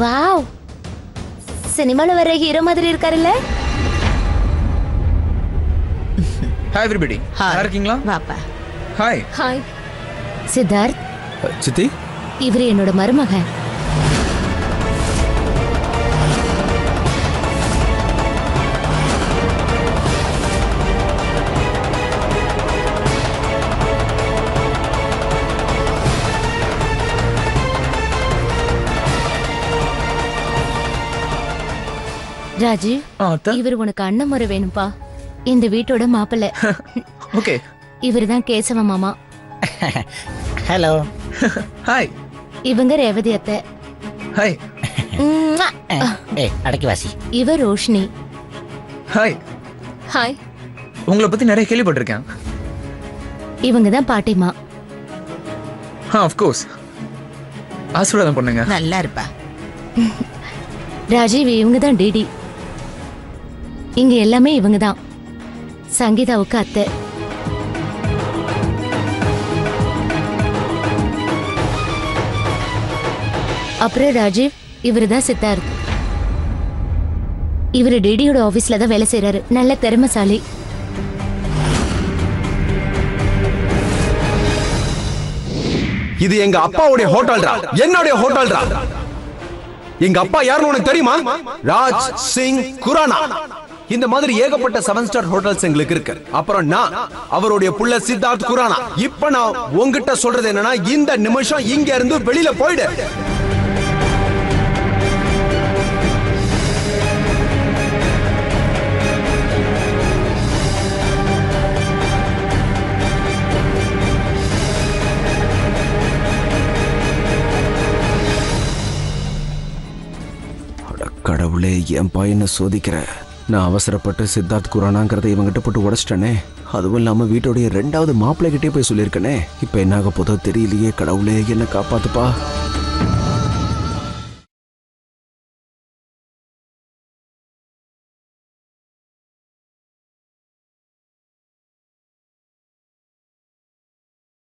Wow, சினிமால வர hero மாதிரி இருக்காருல்ல. Hi everybody. நல்லா இருக்கீங்களா? வாப்பா. ஹாய். ஹாய் சித்தார்த். சித்தி, இவர் என்னோட மருமகன். ராஜீவ், இவர் உனக்கு அண்ணன் முறை வேணும்பா. இந்த வீட்டோட மாப்பிள்ளை. ஓகே. இவர் தான் கேசவ மாமா. ஹலோ. ஹாய். இவங்க ரேவதி அத்தை. ஹாய். ஏய், அடக்கி வாசி. இவர் ரோஷினி. ஹாய். ஹாய். உங்களை பத்தி நிறைய கேள்விப்பட்டிருக்கேன். இவங்க தான் பாட்டிமா. Of course. ஆசீர்வாதம் பண்ணுங்க. நல்லா இருப்பா. ராஜீவ், இவங்க தான் டிடி. இங்க எல்லாமே இவங்க தான். சங்கீதாவுக்கு அத்தை. அப்புறம் ராஜீவ், இவரு தான் சித்தார்த். இவரு டிடியோட ஆபீஸ்ல தான் வேலை செய்யறாரு. நல்ல திறமைசாலி. இது எங்க அப்பாவுடைய ஹோட்டல்டா, என்னுடைய ஹோட்டல்டா. எங்க அப்பா யாருன்னு உனக்கு தெரியுமா? ராஜ் சிங் குரானா. இந்த மாதிரி ஏகப்பட்ட 7 ஸ்டார் ஹோட்டல்ஸ் எங்களுக்கு இருக்கு. அப்புறம் நான் அவருடைய புள்ள சித்தார்த் குரானா. இப்ப நான் உங்ககிட்ட சொல்றது என்னன்னா, இந்த நிமிஷம் இங்க இருந்து வெளியில போயிடு. கடவுளே, என் பையனை சோதிக்கிற. நான் அவசரப்பட்டு சித்தார்த் குரானாங்கிறத இவங்கிட்ட போட்டு உடச்சிட்டனே. அதுவும் இல்லாம வீட்டோடைய 2வது மாப்பிள்ளை கிட்டே போய் சொல்லியிருக்கனே. இப்ப என்ன ஆக போதோ தெரியலையே. கடவுளே, என்ன காப்பாத்துப்பா.